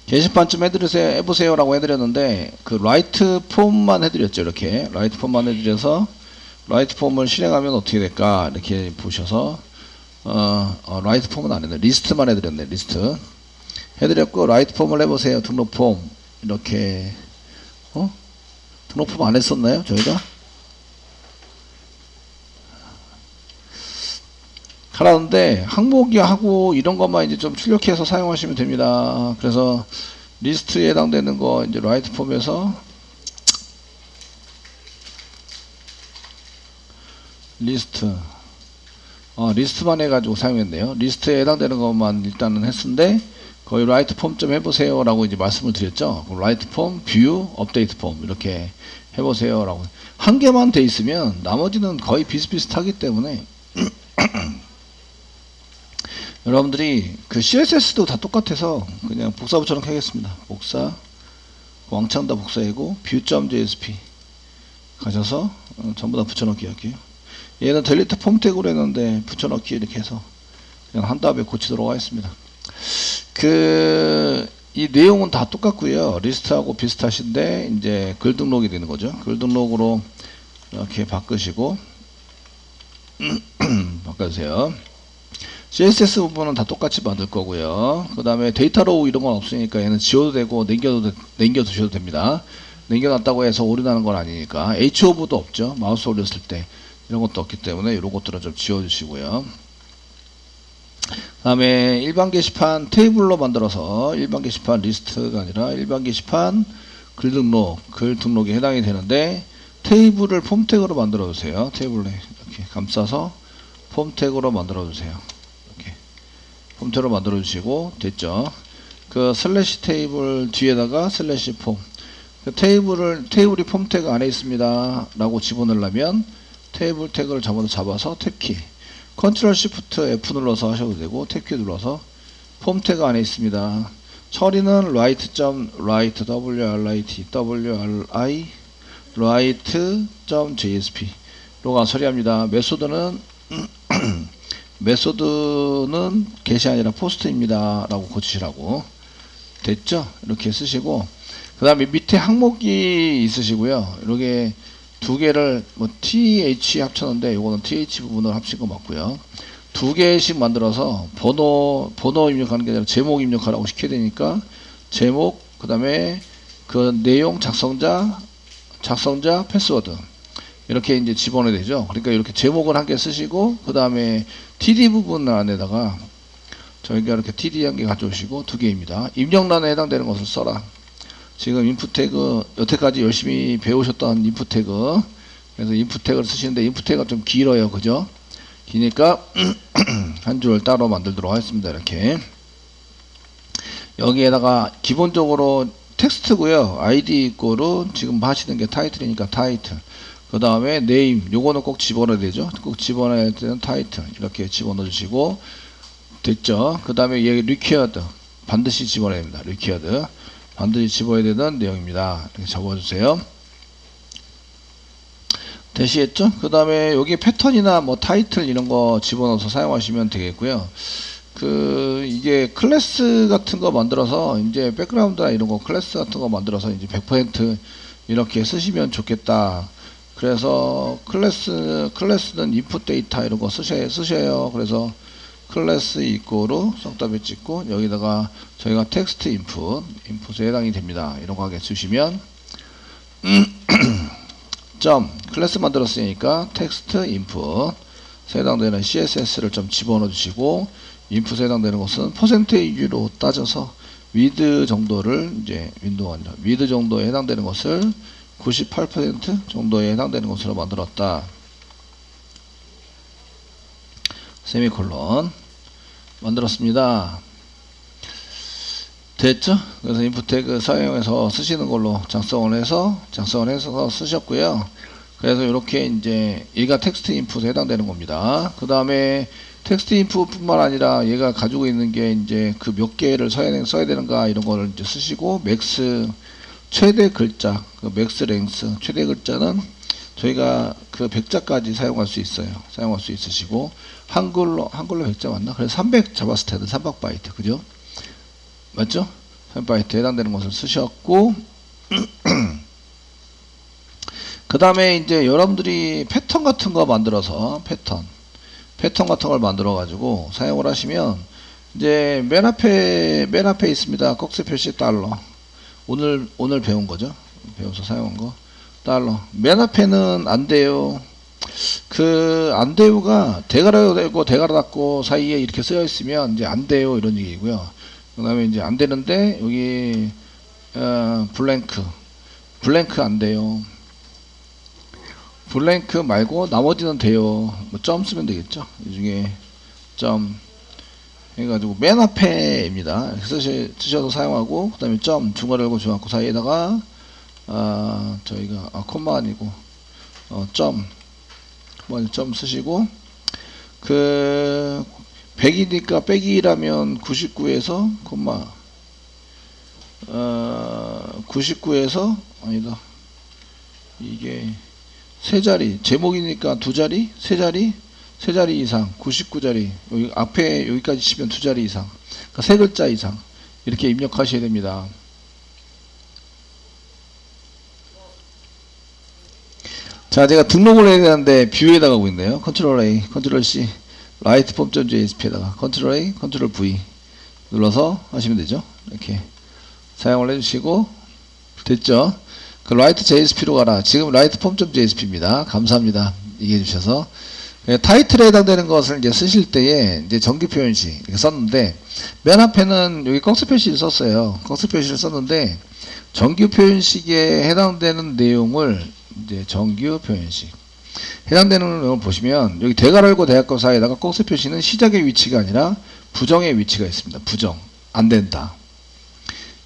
게시판 좀 해보세요 라고 해드렸는데, 그 라이트 폼만 해드렸죠. 이렇게 라이트 폼만 해드려서 라이트 폼을 실행하면 어떻게 될까 이렇게 보셔서 라이트 폼은 안 했네. 리스트만 해드렸네. 리스트 해드렸고, 라이트 폼을 해보세요. 등록 폼 이렇게 등록 폼 안 했었나요 저희가? 하라는데 항목이 하고 이런 것만 이제 좀 출력해서 사용하시면 됩니다. 그래서 리스트에 해당되는 거 이제 라이트 폼에서 리스트만 해가지고 사용했네요. 리스트에 해당되는 것만 일단은 했는데, 거의 라이트 폼 좀 해보세요 라고 이제 말씀을 드렸죠. 라이트 폼, 뷰, 업데이트 폼 이렇게 해보세요 라고. 한 개만 돼 있으면 나머지는 거의 비슷비슷하기 때문에 여러분들이 그 CSS도 다 똑같아서 그냥 복사 붙여넣기 하겠습니다. 복사, 왕창 다 복사이고 view.jsp 가셔서 전부 다 붙여넣기 할게요. 얘는 델리트 폼 태그로 했는데 붙여넣기 이렇게 해서 그냥 한 다음에 고치도록 하겠습니다. 이 내용은 다 똑같고요. 리스트하고 비슷하신데 이제 글 등록이 되는 거죠. 글 등록으로 이렇게 바꾸시고 바꿔주세요. CSS 부분은 다 똑같이 만들 거고요. 그 다음에 데이터 로우 이런 건 없으니까 얘는 지워도 되고 남겨두셔도 됩니다. 남겨놨다고 해서 오류나는 건 아니니까. HOV도 없죠. 마우스 올렸을 때 이런 것도 없기 때문에 이런 것들은 좀 지워주시고요. 그 다음에 일반 게시판 테이블로 만들어서, 일반 게시판 리스트가 아니라 일반 게시판 글 등록에 해당이 되는데, 테이블을 폼 태그로 만들어 주세요. 테이블에 이렇게 감싸서 폼 태그로 만들어 주세요. 이렇게 폼 태그로 만들어 주시고 됐죠. 그 슬래시 테이블 뒤에다가 슬래시 폼, 그 테이블이 폼 태그 안에 있습니다 라고 집어넣으려면 테이블 태그를 잡아서 탭키 컨트롤 시프트 F 눌러서 하셔도 되고, 탭키 눌러서 폼 태그 안에 있습니다. 처리는 write write.jsp.가 처리합니다. 메소드는 get이 아니라 post입니다 라고 고치시라고. 됐죠? 이렇게 쓰시고, 그 다음에 밑에 항목이 있으시고요. 이렇게 두 개를 th 합쳤는데 요거는 th 부분을 합친 거 맞고요. 두 개씩 만들어서 번호 입력하는 게 아니라 제목 입력하라고 시켜야 되니까 제목, 그 다음에 그 내용 작성자 패스워드 이렇게 이제 집어넣어야 되죠. 그러니까 이렇게 제목을 한 개 쓰시고, 그 다음에 td 부분 안에다가 저희가 이렇게 td 한 개 가져오시고, 두 개입니다. 입력란에 해당되는 것을 써라. 지금 인풋 태그 여태까지 열심히 배우셨던 인풋 태그, 그래서 인풋 태그를 쓰시는데 인풋 태그가 좀 길어요. 그죠? 기니까 한 줄 따로 만들도록 하겠습니다. 이렇게 여기에다가 기본적으로 텍스트고요. id 이꼬르 지금 하시는 게 타이틀이니까 타이틀, 그 다음에 네임 요거는 꼭 집어넣어야 되죠. 꼭 집어넣어야 되는 타이틀 이렇게 집어넣어 주시고 됐죠. 그 다음에 얘 required 반드시 집어넣어야 됩니다. required 반드시 집어야 되는 내용입니다. 이렇게 적어주세요. 되시겠죠? 그 다음에 여기 패턴이나 뭐 타이틀 이런 거 집어넣어서 사용하시면 되겠고요. 이게 클래스 같은 거 만들어서 이제 백그라운드나 이런 거 클래스 같은 거 만들어서 이제 100% 이렇게 쓰시면 좋겠다. 그래서 클래스는 input 데이터 이런 거 쓰셔요. 그래서 클래스 이꼬르 썩답에 찍고 여기다가 저희가 텍스트 인풋에 해당이 됩니다. 이런 거 하게 주시면 클래스 만들었으니까 텍스트 인풋에 해당되는 CSS를 좀 집어넣어 주시고, 인풋에 해당되는 것은 퍼센테이지로 따져서 위드 정도를 이제 위드 정도에 해당되는 것을 98% 정도에 해당되는 것으로 만들었다. 세미콜론 만들었습니다. 됐죠? 그래서 인풋 태그 사용해서 쓰시는 걸로 작성을 해서 쓰셨고요. 그래서 이렇게 이제 얘가 텍스트 인풋에 해당되는 겁니다. 그 다음에 텍스트 인풋 뿐만 아니라 얘가 가지고 있는 게 이제 그 몇 개를 써야 되는가 이런 거를 이제 쓰시고, 맥스 최대 글자, 그 맥스 랭스 최대 글자는 저희가 그 100자까지 사용할 수 있어요. 사용할 수 있으시고, 한글로 100자 맞나? 그래서 300 잡았을 텐데 300바이트 그죠? 맞죠? 3바이트 해당되는 것을 쓰셨고, 그 다음에 이제 여러분들이 패턴 같은 거 만들어서 패턴 같은 걸 만들어 가지고 사용을 하시면 이제 맨 앞에 있습니다. 꺽쇠 표시 달러. 오늘 배운 거죠. 배워서 사용한 거 달러. 맨 앞에는 안 돼요. 그 안 돼요가 대가로 되고 대가로 닫고 사이에 이렇게 쓰여 있으면 이제 안 돼요 이런 얘기고요. 그 다음에 이제 안 되는데 여기 블랭크 안 돼요. 블랭크 말고 나머지는 돼요. 뭐 점 쓰면 되겠죠. 이 중에 점 해가지고 맨 앞에입니다. 쓰셔도 사용하고, 그 다음에 점 중괄호 열고 중괄호 사이에다가 저희가 콤마 아니고 점 쓰시고, 그 100이니까 빼기라면 99에서 콤마 99에서 아니다, 이게 세 자리, 제목이니까 두 자리, 세 자리 이상, 99자리, 여기 앞에 여기까지 치면 두 자리 이상, 그러니까 세 글자 이상 이렇게 입력하셔야 됩니다. 자, 제가 등록을 해야 되는데 뷰에다 가고 있네요. 컨트롤 A, 컨트롤 C, 라이트 폼.jsp에다가 컨트롤 A, 컨트롤 V 눌러서 하시면 되죠. 이렇게 사용을 해주시고, 됐죠? 그 라이트 JSP로 가라. 지금 라이트 폼.jsp입니다. 감사합니다. 이해해 주셔서. 타이틀에 해당되는 것을 이제 쓰실 때에 이제 정규 표현식 이렇게 썼는데, 맨 앞에는 여기 꺽쇠 표시를 썼어요. 꺽쇠 표시를 썼는데, 정규 표현식에 해당되는 내용을 이제 정규 표현식 해당되는 내용을 보시면, 여기 대괄호 열고 대괄호 사이에다가 꺽쇠 표시는 시작의 위치가 아니라 부정의 위치가 있습니다. 부정. 안 된다.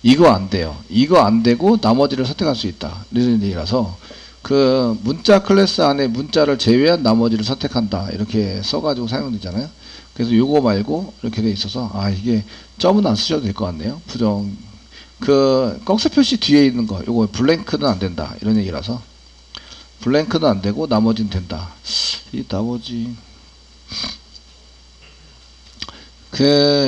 이거 안 돼요. 이거 안 되고 나머지를 선택할 수 있다. 이런 얘기라서, 그 문자 클래스 안에 문자를 제외한 나머지를 선택한다. 이렇게 써가지고 사용되잖아요. 그래서 요거 말고 이렇게 돼 있어서, 이게 점은 안 쓰셔도 될 것 같네요. 부정. 그 꺽쇠 표시 뒤에 있는 거, 요거 블랭크는 안 된다. 이런 얘기라서, 블랭크는 안 되고 나머지는 된다. 이 나머지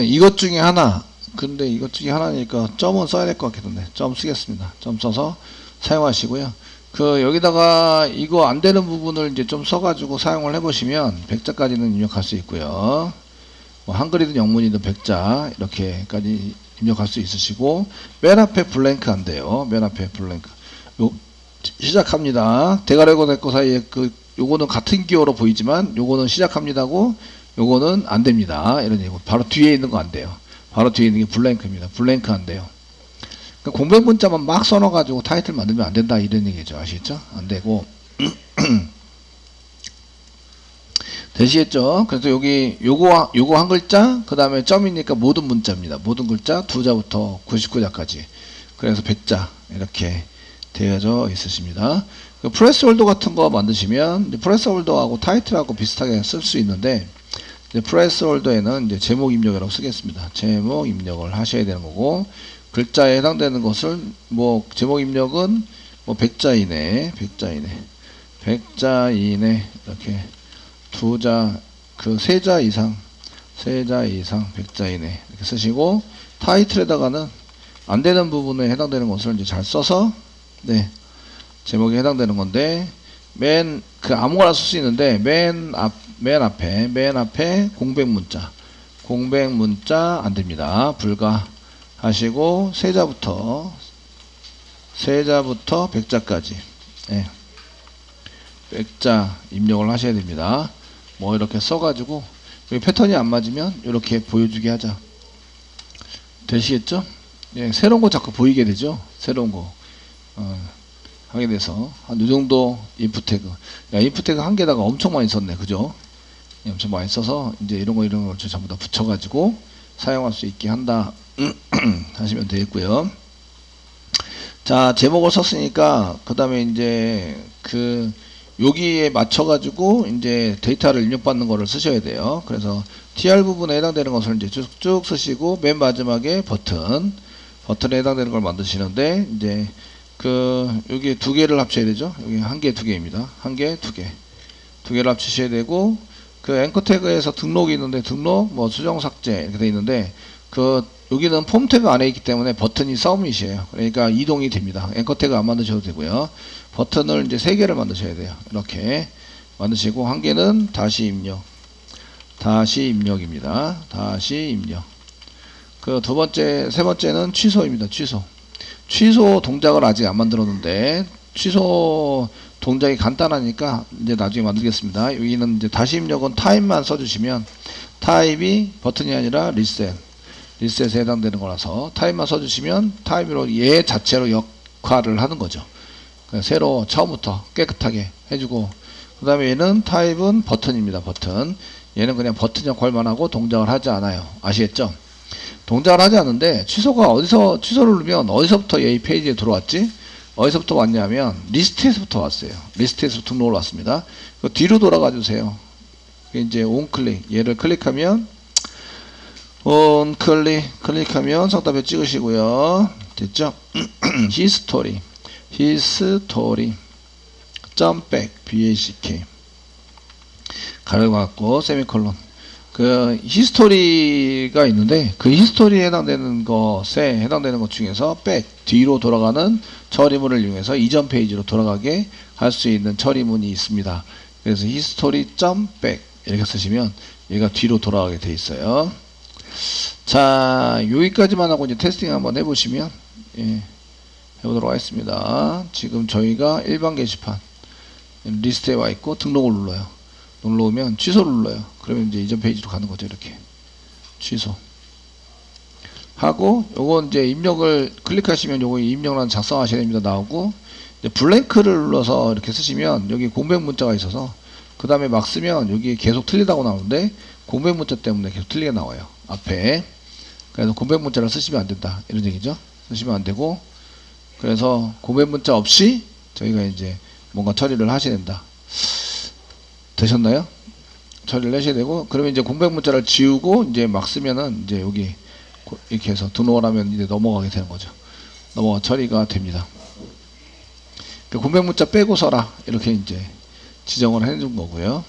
이것 중에 하나, 근데 이것 중에 하나니까 점은 써야 될 것 같겠던데, 점 쓰겠습니다. 점 써서 사용하시고요. 그 여기다가 이거 안 되는 부분을 이제 좀 써가지고 사용을 해보시면 100자까지는 입력할 수 있고요. 뭐 한글이든 영문이든 100자 이렇게까지 입력할 수 있으시고, 맨 앞에 블랭크 안 돼요. 맨 앞에 블랭크. 시작합니다. 대괄호 열고 닫고 사이에 요거는 같은 기호로 보이지만 요거는 시작합니다고, 요거는 안 됩니다. 이런 얘기. 바로 뒤에 있는 거 안 돼요. 바로 뒤에 있는 게 블랭크입니다. 블랭크 안 돼요. 그러니까 공백 문자만 막 써놔가지고 타이틀 만들면 안 된다. 이런 얘기죠. 아시겠죠? 안 되고. 되시겠죠? 그래서 여기 요거 한 글자, 그 다음에 점이니까 모든 문자입니다. 모든 글자, 두 자부터 99자까지. 그래서 100자 이렇게 되어져 있으십니다. 그 프레스 홀더 같은 거 만드시면 프레스 홀더하고 타이틀하고 비슷하게 쓸 수 있는데, 이제 프레스 홀더에는 이제 제목 입력이라고 쓰겠습니다. 제목 입력을 하셔야 되는 거고, 글자에 해당되는 것을 뭐 제목 입력은 뭐 100자 이내 이렇게 두자, 세 자 이상 100자 이내 이렇게 쓰시고, 타이틀에다가는 안 되는 부분에 해당되는 것을 이제 잘 써서, 네, 제목에 해당되는 건데, 아무거나 쓸 수 있는데, 맨 앞에 공백 문자 안 됩니다. 불가 하시고, 세자부터 100자까지, 네, 100자 입력을 하셔야 됩니다. 뭐 이렇게 써가지고, 여기 패턴이 안 맞으면 이렇게 보여주게 하자. 되시겠죠? 예, 새로운 거 자꾸 보이게 되죠? 새로운 거 하게 돼서 한 이 정도 인풋 태그. 인풋 태그 한 개다가 엄청 많이 썼네, 그죠? 예, 엄청 많이 써서 이제 이런 걸 전부 다 붙여가지고 사용할 수 있게 한다 하시면 되겠고요. 자, 제목을 썼으니까 그 다음에 이제 여기에 맞춰가지고 이제 데이터를 입력받는 거를 쓰셔야 돼요. 그래서 TR 부분에 해당되는 것을 이제 쭉 쓰시고, 맨 마지막에 버튼에 해당되는 걸 만드시는데, 이제 여기 두 개를 합쳐야 되죠. 여기 한 개, 두 개입니다. 한 개, 두 개를 합치셔야 되고, 앵커 태그에서 등록이 있는데, 등록, 뭐 수정 삭제 이렇게 돼 있는데, 여기는 폼 태그 안에 있기 때문에 버튼이 서밋이에요. 그러니까 이동이 됩니다. 앵커 태그 안 만드셔도 되고요. 버튼을 이제 3개를 만드셔야 돼요. 이렇게 만드시고, 한 개는 다시 입력. 다시 입력입니다. 다시 입력. 그 두 번째, 세 번째는 취소입니다. 취소. 취소 동작을 아직 안 만들었는데, 취소 동작이 간단하니까 이제 나중에 만들겠습니다. 여기는 이제 다시 입력은 타입만 써주시면, 타입이 버튼이 아니라 리셋. 리셋에 해당되는 거라서 타입만 써주시면 타입으로 얘 자체로 역할을 하는 거죠. 새로 처음부터 깨끗하게 해주고, 그 다음에 얘는 타입은 버튼입니다. 버튼. 얘는 그냥 버튼 역할만 하고 동작을 하지 않아요. 아시겠죠? 동작을 하지 않는데 취소가 어디서, 취소를 누르면 어디서부터 얘 페이지에 들어왔지? 어디서부터 왔냐면 리스트에서부터 왔어요. 리스트에서 등록을 왔습니다. 그 뒤로 돌아가 주세요. 이제 온클릭, 얘를 클릭하면 클릭하면 성답에 찍으시고요. 됐죠? 히스토리 점백 back 가를 갖고 세미콜론. 그 히스토리가 있는데 그 히스토리에 해당되는 것에 해당되는 것 중에서 백 뒤로 돌아가는 처리문을 이용해서 이전 페이지로 돌아가게 할 수 있는 처리문이 있습니다. 그래서 히스토리 점백 이렇게 쓰시면 얘가 뒤로 돌아가게 돼 있어요. 자, 여기까지만 하고 이제 테스팅 한번 해보시면, 예, 해보도록 하겠습니다. 지금 저희가 일반 게시판 리스트에 와 있고 등록을 눌러요. 눌러오면 취소를 눌러요. 그러면 이제 이전 페이지로 가는 거죠. 이렇게 취소 하고, 요거 이제 입력을 클릭하시면 요거 입력란 작성하셔야 됩니다. 나오고, 이제 블랭크를 눌러서 이렇게 쓰시면 여기 공백 문자가 있어서 그 다음에 막 쓰면 여기 계속 틀리다고 나오는데 공백 문자 때문에 계속 틀리게 나와요. 앞에. 그래서 공백 문자를 쓰시면 안 된다. 이런 얘기죠. 쓰시면 안 되고, 그래서 공백 문자 없이 저희가 이제 뭔가 처리를 하셔야 된다. 되셨나요? 처리를 하셔야 되고, 그러면 이제 공백 문자를 지우고 이제 막 쓰면은 이제 여기 이렇게 해서 등록을 하면 이제 넘어가게 되는 거죠. 넘어가 처리가 됩니다. 그 공백 문자 빼고 써라. 이렇게 이제 지정을 해준 거고요.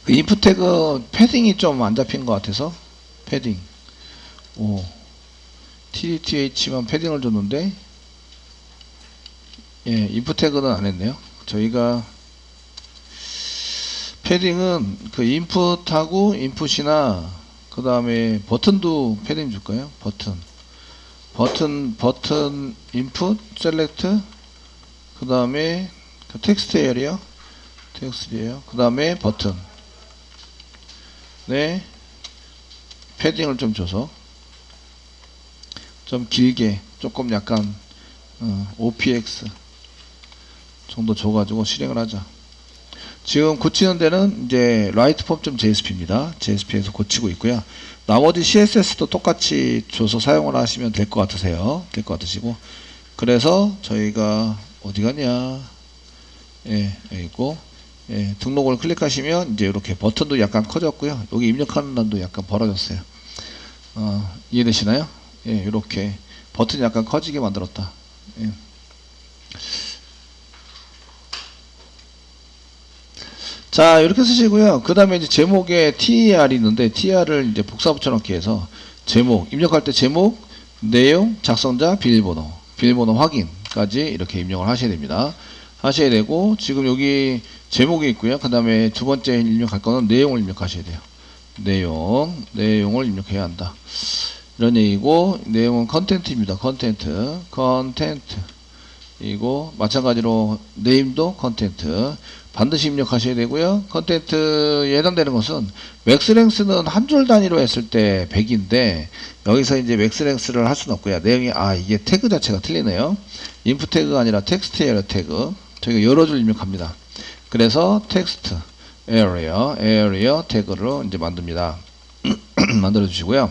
그 인풋 태그 패딩이 좀 안 잡힌 것 같아서 패딩 tdth만 패딩을 줬는데, 예, 인풋 태그는 안 했네요. 저희가 패딩은 그 인풋하고 인풋이나 그 다음에 버튼도 패딩 줄까요? 버튼 인풋 셀렉트, 그 다음에 그 텍스트 에리어 그 다음에 버튼, 네, 패딩을 좀 줘서 좀 길게 조금 약간 OPX 정도 줘가지고 실행을 하자. 지금 고치는 데는 이제 writeform.jsp입니다. JSP에서 고치고 있고요. 나머지 CSS도 똑같이 줘서 사용을 하시면 될 것 같으세요. 될 것 같으시고, 그래서 저희가 어디 갔냐? 예, 여기 있고, 예, 등록을 클릭하시면 이제 이렇게 버튼도 약간 커졌고요. 여기 입력하는 단도 약간 벌어졌어요. 이해되시나요? 예, 이렇게 버튼이 약간 커지게 만들었다. 예. 자, 이렇게 쓰시고요. 그 다음에 이제 제목에 TR이 있는데, TR을 이제 복사 붙여넣기 해서 제목, 입력할 때 제목, 내용, 작성자, 비밀번호 확인까지 이렇게 입력을 하셔야 됩니다. 하셔야 되고, 지금 여기 제목이 있고요. 그 다음에 두 번째 입력할 거는 내용을 입력하셔야 돼요. 내용을 입력해야 한다. 이런 얘기고, 내용은 컨텐트입니다. 컨텐트. 이고, 마찬가지로 네임도 컨텐트. 반드시 입력하셔야 되고요. 컨텐트에 해당되는 것은 맥스랭스는 한 줄 단위로 했을 때 100인데 여기서 이제 맥스랭스를 할 수는 없고요. 내용이 이게 태그 자체가 틀리네요. 인풋 태그가 아니라 텍스트 에리어 태그. 저희가 여러 줄 입력합니다. 그래서 텍스트 에리어 태그로 이제 만듭니다. 만들어 주시고요.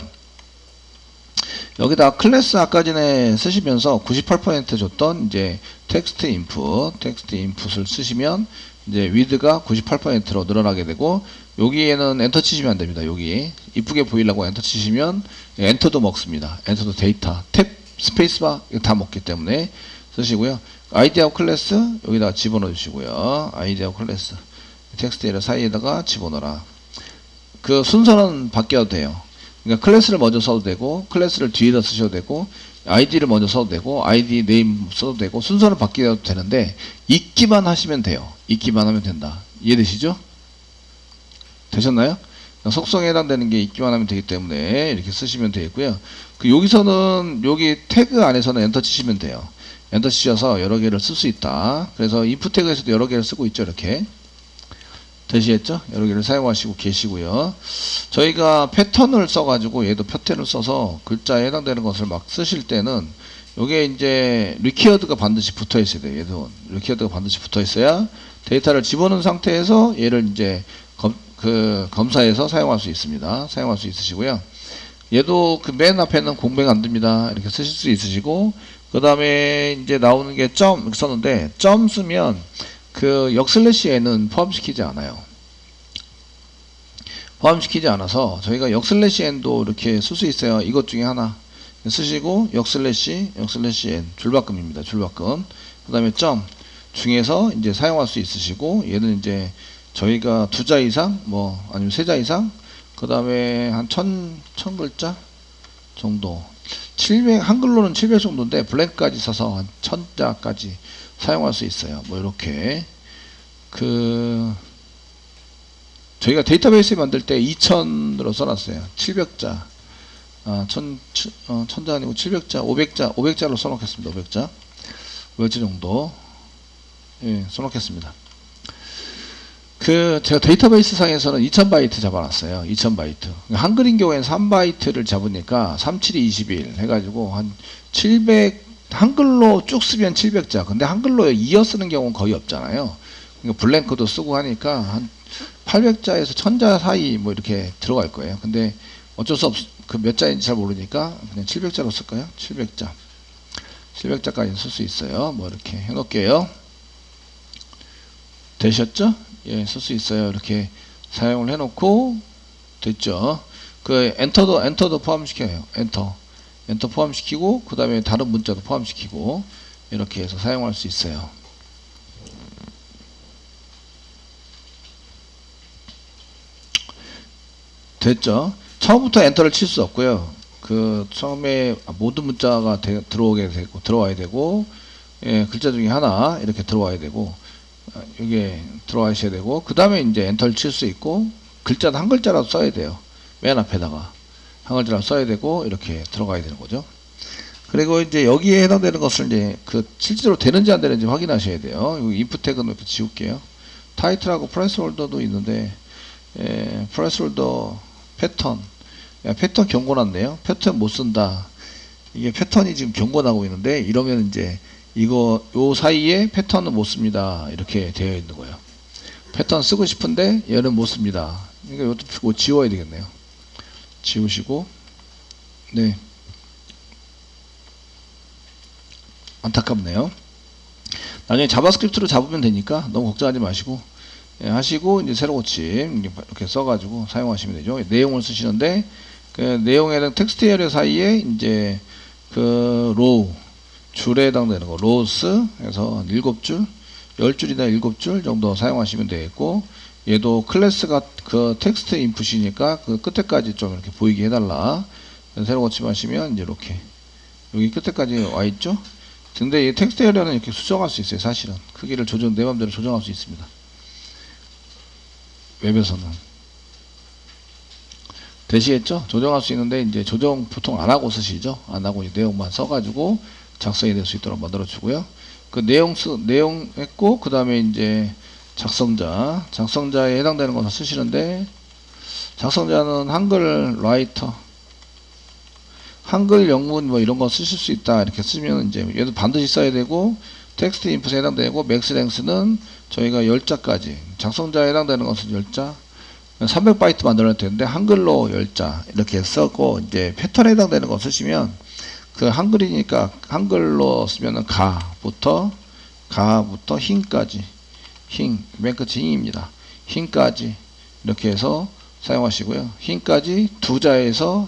여기다 클래스 아까 전에 쓰시면서 98% 줬던 이제 텍스트 인풋을 쓰시면 이제 width가 98%로 늘어나게 되고, 여기에는 엔터 치시면 안 됩니다. 여기 이쁘게 보이려고 엔터 치시면 엔터도 먹습니다. 엔터도 데이터 탭 스페이스바 이거 다 먹기 때문에 쓰시고요. 아이디하고 클래스 여기다가 집어넣어 주시고요. 아이디하고 클래스 텍스트 에리어 사이에다가 집어넣어라. 그 순서는 바뀌어도 돼요. 그러니까 클래스를 먼저 써도 되고, 클래스를 뒤에다 쓰셔도 되고, 아이디를 먼저 써도 되고, 아이디 네임 써도 되고, 순서를 바뀌어도 되는데, 읽기만 하시면 돼요. 읽기만 하면 된다. 이해되시죠? 되셨나요? 속성에 해당되는 게 읽기만 하면 되기 때문에 이렇게 쓰시면 되겠고요. 그 여기서는 여기 태그 안에서는 엔터 치시면 돼요. 엔터 치셔서 여러 개를 쓸 수 있다. 그래서 if 태그에서도 여러 개를 쓰고 있죠. 이렇게 되시겠죠? 여러 개를 사용하시고 계시고요. 저희가 패턴을 써가지고 얘도 패턴을 써서 글자에 해당되는 것을 막 쓰실 때는 요게 이제 리퀴어드가 반드시 붙어 있어야 돼요. 얘도 리퀴어드가 반드시 붙어 있어야 데이터를 집어넣은 상태에서 얘를 이제 검사해서 사용할 수 있습니다. 사용할 수 있으시고요. 얘도 그 맨 앞에는 공백 안 듭니다. 이렇게 쓰실 수 있으시고, 그 다음에 이제 나오는 게 점 이렇게 썼는데, 점 쓰면 그 역슬래시에는 포함시키지 않아요. 포함시키지 않아서 저희가 역슬래시 n도 이렇게 쓸 수 있어요. 이것 중에 하나 쓰시고 역슬래시 n 줄바꿈입니다. 줄바꿈. 그 다음에 점 중에서 이제 사용할 수 있으시고, 얘는 이제 저희가 2자 이상 뭐 아니면 3자 이상, 그 다음에 한 1000글자 정도, 700 한글로는 700 정도인데 블랭크까지 써서 한 1000자까지 사용할 수 있어요. 뭐 이렇게 저희가 데이터베이스 만들 때 2000으로 써놨어요. 700자 1000자 아니고 700자 500자로 써놓겠습니다. 500자 정도 써놓겠습니다. 제가 데이터베이스 상에서는 2000바이트 잡아놨어요. 2000바이트. 한글인 경우에는 3바이트를 잡으니까 3721 해가지고 한 700, 한글로 쭉 쓰면 700자. 근데 한글로 이어 쓰는 경우는 거의 없잖아요. 그러니까 블랭크도 쓰고 하니까 한 800자에서 1000자 사이 뭐 이렇게 들어갈 거예요. 근데 어쩔 수 그 몇 자인지 잘 모르니까 그냥 700자로 쓸까요? 700자. 700자까지 쓸 수 있어요. 뭐 이렇게 해놓을게요. 되셨죠? 예, 쓸 수 있어요. 이렇게 사용을 해놓고 됐죠. 엔터도 포함시켜요. 엔터 포함시키고, 그 다음에 다른 문자도 포함시키고 이렇게 해서 사용할 수 있어요. 됐죠? 처음부터 엔터를 칠 수 없고요. 처음에 모든 문자가 들어와야 되고, 예, 글자 중에 하나 이렇게 들어와야 되고, 이게 들어와셔야 되고, 그 다음에 이제 엔터를 칠 수 있고, 글자는 한 글자라도 써야 돼요. 맨 앞에다가 한 글자라도 써야 되고, 이렇게 들어가야 되는 거죠. 그리고 이제 여기에 해당되는 것을 이제 실제로 되는지 안 되는지 확인하셔야 돼요. 이 if 태그는 이렇게 지울게요. 타이틀하고 플레이스홀더도 있는데, 플레이스홀더 패턴, 패턴 경고났네요. 패턴 못 쓴다. 이게 패턴이 지금 경고나고 있는데, 이러면 이제 요 사이에 패턴은 못 씁니다. 이렇게 되어 있는 거예요. 패턴 쓰고 싶은데 얘는 못 씁니다. 그러니까 이것도 지워야 되겠네요. 지우시고, 네. 안타깝네요. 나중에 자바스크립트로 잡으면 되니까 너무 걱정하지 마시고, 예, 하시고 이제 새로 고침 이렇게 써가지고 사용하시면 되죠. 내용을 쓰시는데 그 내용에 해당 텍스트 에리어 사이에 이제 로우 줄에 해당되는 거 로우스 해서 7줄 10줄이나 7줄 정도 사용하시면 되겠고, 얘도 클래스가 텍스트 인풋이니까 그 끝에까지 좀 이렇게 보이게 해달라. 새로 고침하시면 이제 이렇게 여기 끝에까지 와 있죠. 근데 이 텍스트 에리어는 이렇게 수정할 수 있어요. 사실은 크기를 내 맘대로 조정할 수 있습니다. 웹에서는 되시겠죠? 조정할 수 있는데 이제 조정 보통 안 하고 쓰시죠? 안 하고 이제 내용만 써가지고 작성이 될 수 있도록 만들어 주고요. 그 내용 했고, 그 다음에 이제 작성자에 해당되는 것을 쓰시는데, 작성자는 한글 라이터, 한글 영문 뭐 이런 거 쓰실 수 있다. 이렇게 쓰면 이제 얘도 반드시 써야 되고, 텍스트 인풋에 해당되고, 맥스 랭스는 저희가 10자까지, 작성자에 해당되는 것은 10자, 300바이트 만들어야 되는데 한글로 10자 이렇게 쓰고, 이제 패턴에 해당되는 거 쓰시면 한글이니까 한글로 쓰면은 가부터 흰까지, 맨 끝이 흰입니다. 흰까지 이렇게 해서 사용하시고요. 흰까지 2자에서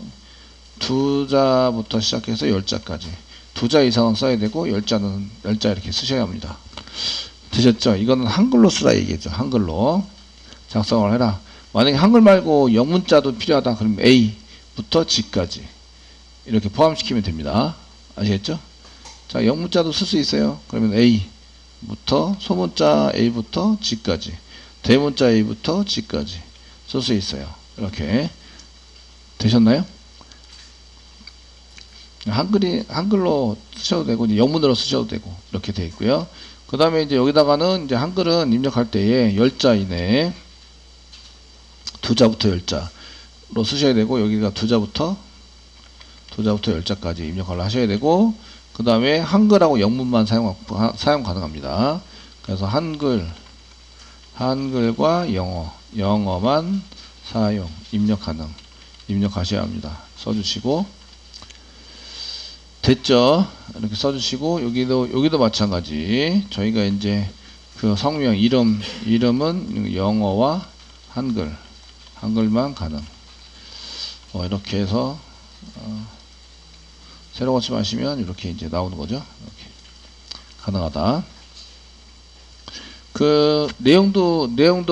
2자부터 시작해서 10자까지 2자 이상은 써야 되고 10자 이렇게 쓰셔야 합니다. 되셨죠? 이거는 한글로 쓰라 얘기죠. 한글로 작성을 해라. 만약에 한글 말고 영문자도 필요하다 그러면 A A부터 G까지 이렇게 포함시키면 됩니다. 아시겠죠? 자, 영문자도 쓸 수 있어요. 그러면 A부터 소문자 A부터 G까지, 대문자 A부터 G까지 쓸 수 있어요. 이렇게 되셨나요? 한글로 쓰셔도 되고, 이제 영문으로 쓰셔도 되고, 이렇게 되어 있고요. 그 다음에 이제 여기다가는 이제 한글은 입력할 때에 열자 이내, 두자부터 열자로 쓰셔야 되고, 여기가 두자부터 열자까지 입력을 하셔야 되고, 그 다음에 한글하고 영문만 사용 가능합니다. 그래서 한글과 영어만 사용, 입력하셔야 합니다. 써주시고, 됐죠? 이렇게 써주시고, 여기도 마찬가지. 저희가 이제 그 성명, 이름은 영어와 한글만 가능. 이렇게 해서, 새로 고침하시면 이렇게 이제 나오는 거죠. 이렇게 가능하다. 그 내용도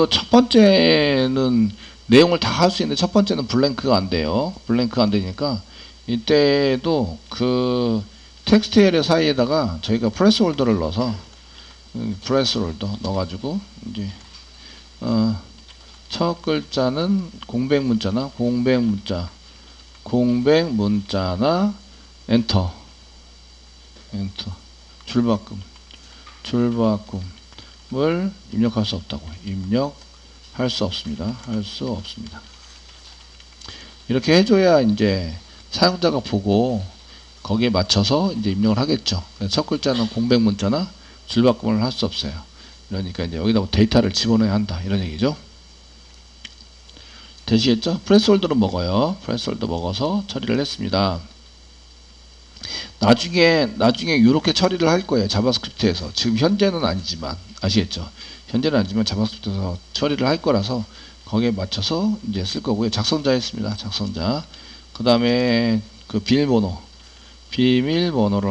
첫 번째는 내용을 다 할 수 있는데 첫 번째는 블랭크가 안 돼요. 블랭크가 안 되니까 이때도 그 텍스트 에리어 사이에다가 저희가 프레스 홀더를 넣어서 넣어가지고 이제 첫 글자는 공백 문자나 엔터 줄바꿈을 입력할 수 없다고. 입력할 수 없습니다. 할 수 없습니다. 이렇게 해줘야 이제 사용자가 보고 거기에 맞춰서 이제 입력을 하겠죠. 첫 글자는 공백 문자나 줄바꿈을 할 수 없어요. 그러니까 이제 여기다 데이터를 집어넣어야 한다, 이런 얘기죠. 되시겠죠? 프레스홀더를 먹어요. 프레스홀더 먹어서 처리를 했습니다. 나중에 이렇게 처리를 할 거예요. 자바스크립트에서. 지금 현재는 아니지만, 아시겠죠? 현재는 아니지만 자바스크립트에서 처리를 할 거라서 거기에 맞춰서 이제 쓸 거고요. 작성자 했습니다. 작성자. 그 다음에 그 비밀번호를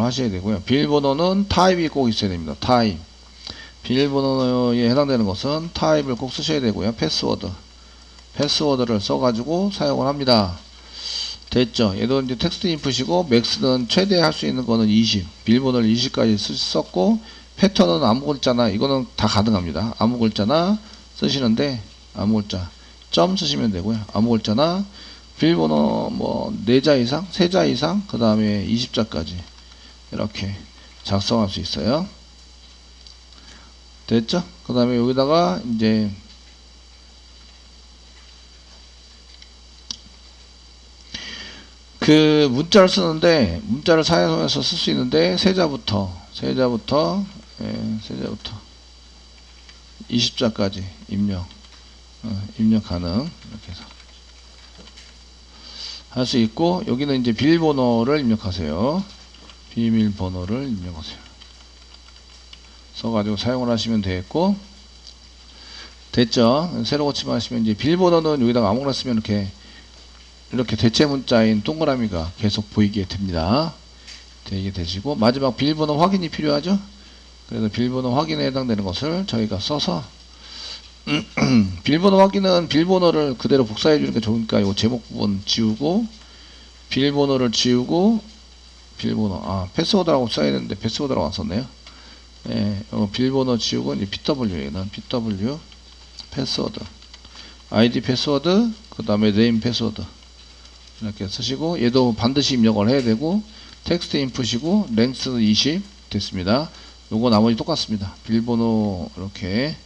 하셔야 되고요. 비밀번호는 타입이 꼭 있어야 됩니다. 타입. 비밀번호에 해당되는 것은 타입을 꼭 쓰셔야 되고요. 패스워드를 써가지고 사용을 합니다. 됐죠? 얘도 이제 텍스트 인풋이고, 맥스는 최대 할 수 있는 거는 20. 비밀번호를 20까지 썼고, 패턴은 아무 글자나, 이거는 다 가능합니다. 아무 글자나 쓰시는데, 아무 글자. 점 쓰시면 되고요. 아무 글자나, 비밀번호 뭐 4자 이상, 3자 이상, 그 다음에 20자까지 이렇게 작성할 수 있어요. 됐죠? 그 다음에 여기다가 이제 그 문자를 쓰는데, 문자를 사용해서 쓸 수 있는데, 세자부터 20자까지 입력 가능. 이렇게 해서 할 수 있고, 여기는 이제 비밀번호를 입력하세요. 비밀번호를 입력하세요. 써가지고 사용을 하시면 되겠고, 됐죠? 새로 고침하시면 이제 비밀번호는 여기다가 아무거나 쓰면 이렇게 대체 문자인 동그라미가 계속 보이게 됩니다. 되게 되시고, 마지막 비밀번호 확인이 필요하죠? 그래서 비밀번호 확인에 해당되는 것을 저희가 써서, 비밀번호 확인은 비밀번호를 그대로 복사해 주는 게 좋으니까 이 제목 부분 지우고, 비밀번호를 지우고, 패스워드라고 써야 되는데 패스워드라고 안 썼네요. 예, 비밀번호 지우고, 이제 PW에는 PW 패스워드, ID 패스워드, 그 다음에 네임 패스워드 이렇게 쓰시고, 얘도 반드시 입력을 해야 되고, 텍스트 인풋이고, 랭스 20 됐습니다. 요거 나머지 똑같습니다. 비밀번호 이렇게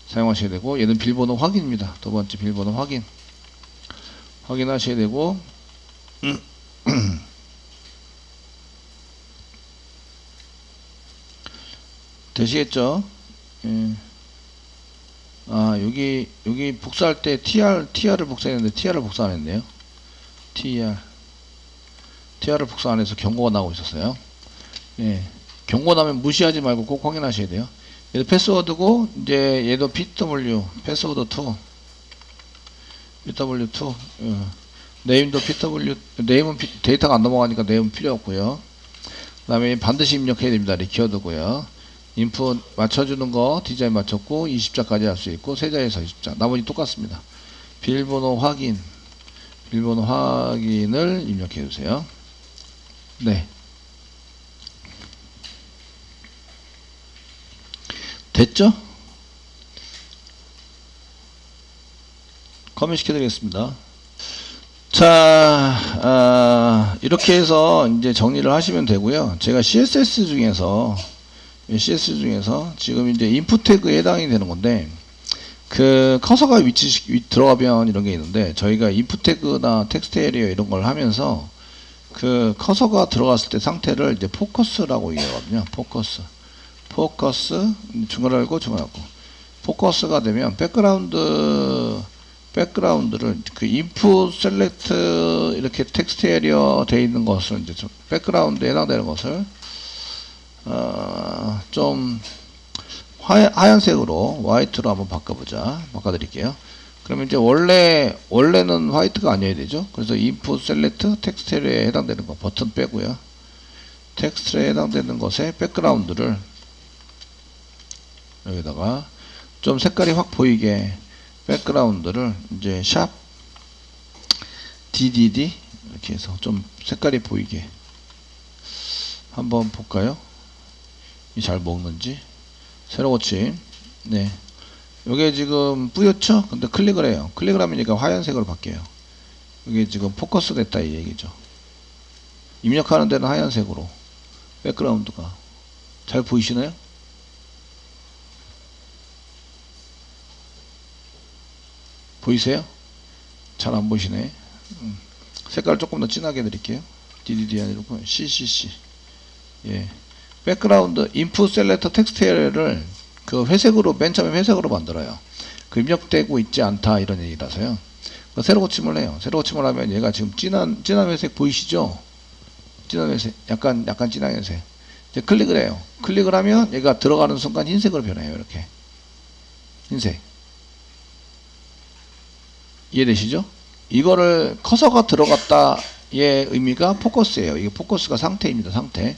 사용하셔야 되고, 얘는 비밀번호 확인입니다. 두 번째 비밀번호 확인하셔야 되고, 되시겠죠? 예. 여기 복사할 때 TR을 복사했는데 TR을 복사 안 했네요. TR을 복사 안 해서 경고가 나오고 있었어요. 예. 경고 나면 무시하지 말고 꼭 확인하셔야 돼요. 얘도 패스워드고, 이제 얘도 PW, 패스워드 2, PW2, 네임도 PW, 네임은 데이터가 안 넘어가니까 네임은 필요 없고요. 그 다음에 반드시 입력해야 됩니다. 리퀴어드고요. 인풋 맞춰주는 거 디자인 맞췄고, 20자까지 할 수 있고, 세자에서 20자. 나머지 똑같습니다. 비밀번호 확인 비밀번호 확인을 입력해 주세요. 네. 됐죠? 커밋 시켜드리겠습니다. 자, 이렇게 해서 이제 정리를 하시면 되고요. 제가 CSS 중에서 지금 이제 인풋 태그에 해당이 되는 건데, 그 커서가 들어가면 이런 게 있는데, 저희가 인풋 태그나 텍스트 에리어 이런 걸 하면서 그 커서가 들어갔을 때 상태를 이제 포커스라고 얘기하거든요. 포커스 중괄호 알고 포커스가 되면 백그라운드를 그 인풋 셀렉트 이렇게 텍스트 에리어 돼 있는 것을 이제 백그라운드에 해당되는 것을 좀 하얀색으로 화이트로 한번 바꿔드릴게요. 그러면 이제 원래는 화이트가 아니어야 되죠. 그래서 인풋 셀렉트 텍스트 에리어에 해당되는 거 버튼 빼고요. 텍스트에 해당되는 것에 백그라운드를 여기다가 좀 색깔이 확 보이게 백그라운드를 이제 샵 DDD 이렇게 해서 좀 색깔이 보이게 한번 볼까요? 잘 먹는지. 새로 고침. 네. 요게 지금 뿌옇죠? 근데 클릭을 해요. 클릭을 하면 얘가 하얀색으로 바뀌어요. 이게 지금 포커스 됐다 이 얘기죠. 입력하는 데는 하얀색으로 백그라운드가 잘 보이시나요? 보이세요? 잘 안 보이시네. 색깔 조금 더 진하게 드릴게요. DDD 아니고 CCC. 예. 백그라운드 인풋 셀렉터 텍스트 에리어를 그 회색으로 맨 처음에 회색으로 만들어요. 그 입력되고 있지 않다 이런 얘기라서요. 새로 고침을 해요. 새로 고침을 하면 얘가 지금 진한 회색 보이시죠? 진한 회색, 약간 진한 회색. 이제 클릭을 해요. 클릭을 하면 얘가 들어가는 순간 흰색으로 변해요. 이렇게 흰색. 이해되시죠? 이거를 커서가 들어갔다의 의미가 포커스예요. 이게 포커스가 상태입니다. 상태.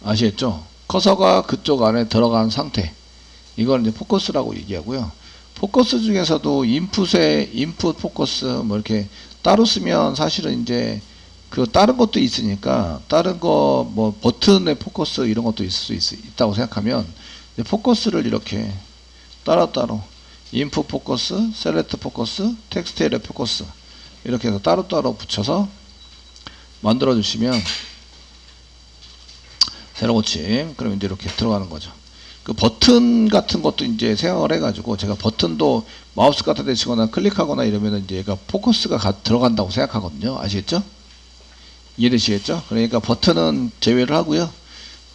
아시겠죠? 커서가 그쪽 안에 들어간 상태. 이걸 이제 포커스라고 얘기하고요. 포커스 중에서도 인풋 포커스 뭐 이렇게 따로 쓰면 사실은 이제 그 다른 것도 있으니까 다른 거 뭐 버튼의 포커스 이런 것도 있을 수 있다고 생각하면 포커스를 이렇게 따로따로 인풋 포커스, 셀렉트 포커스, 텍스트 에리어 포커스 이렇게 해서 따로따로 붙여서 만들어 주시면 새로 고침. 그럼 이제 이렇게 들어가는 거죠. 그 버튼 같은 것도 이제 생각을 해가지고 제가 버튼도 마우스 갖다 대시거나 클릭하거나 이러면 이제 얘가 포커스가 들어간다고 생각하거든요. 아시겠죠? 이해되시겠죠? 그러니까 버튼은 제외를 하고요.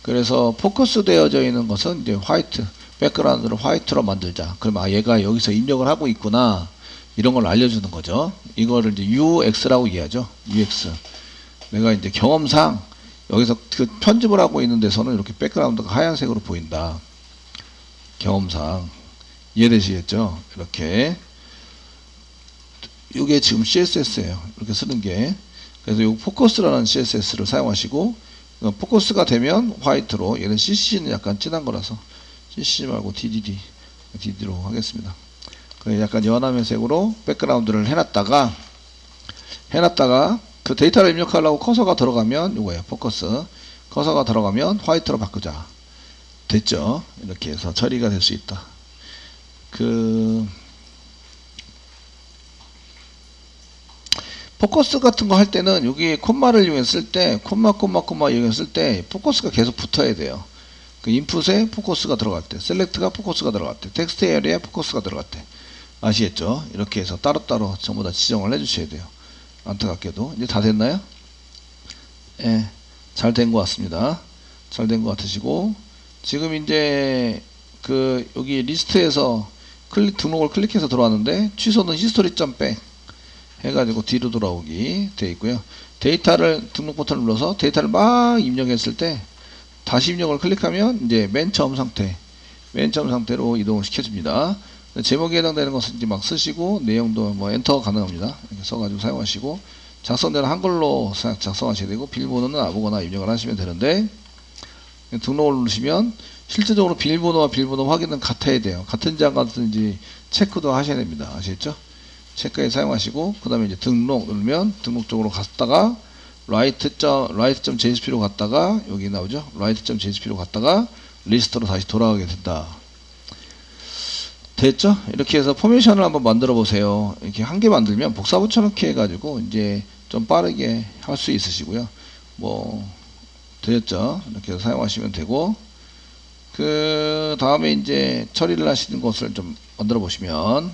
그래서 포커스 되어져 있는 것은 이제 화이트, 백그라운드를 화이트로 만들자. 그럼 얘가 여기서 입력을 하고 있구나. 이런 걸 알려주는 거죠. 이거를 이제 UX라고 얘기하죠. UX. 내가 이제 경험상 여기서 그 편집을 하고 있는 데서는 이렇게 백그라운드가 하얀색으로 보인다. 경험상. 이해되시겠죠? 이렇게. 이게 지금 CSS예요. 이렇게 쓰는 게. 그래서 이 포커스라는 CSS를 사용하시고, 포커스가 되면 화이트로, 얘는 CC는 약간 진한 거라서, CC 말고 DDD로 하겠습니다. 그래 약간 연한 회색으로 백그라운드를 해놨다가, 그 데이터를 입력하려고 커서가 들어가면 이거예요. 포커스. 커서가 들어가면 화이트로 바꾸자. 됐죠? 이렇게 해서 처리가 될 수 있다. 포커스 같은 거 할 때는 여기 콤마를 이용했을 때 콤마 이용했을 때 포커스가 계속 붙어야 돼요. 그 인풋에 포커스가 들어갈 때, 셀렉트가 포커스가 들어갈 때, 텍스트 에리어에 포커스가 들어갈 때. 아시겠죠? 이렇게 해서 따로따로 전부 다 지정을 해 주셔야 돼요. 안타깝게도. 이제 다 됐나요? 예, 잘 된 것 같습니다. 잘 된 것 같으시고, 지금 이제 여기 리스트에서 등록을 클릭해서 들어왔는데, 취소는 history.back 해가지고 뒤로 돌아오기 되어 있고요. 데이터를 등록 버튼을 눌러서 데이터를 막 입력했을 때, 다시 입력을 클릭하면 이제 맨 처음 상태로 이동을 시켜줍니다. 제목에 해당되는 것은 이제 막 쓰시고, 내용도 뭐 엔터 가능합니다. 이렇게 써가지고 사용하시고, 작성되는 한글로 작성하셔야 되고, 비밀번호는 아무거나 입력을 하시면 되는데, 등록을 누르시면 실제적으로 비밀번호와 비밀번호 확인은 같아야 돼요. 같은지 안 같은지 체크도 하셔야 됩니다. 아시겠죠? 체크에 사용하시고, 그 다음에 이제 등록 누르면 등록 쪽으로 갔다가 write.jsp로 갔다가 여기 나오죠. write.jsp로 갔다가 리스트로 다시 돌아가게 된다. 됐죠? 이렇게 해서 포메이션을 한번 만들어 보세요. 이렇게 한 개 만들면 복사 붙여넣기 해가지고 이제 좀 빠르게 할 수 있으시고요. 뭐 되었죠? 이렇게 해서 사용하시면 되고, 그 다음에 이제 처리를 하시는 것을 좀 만들어 보시면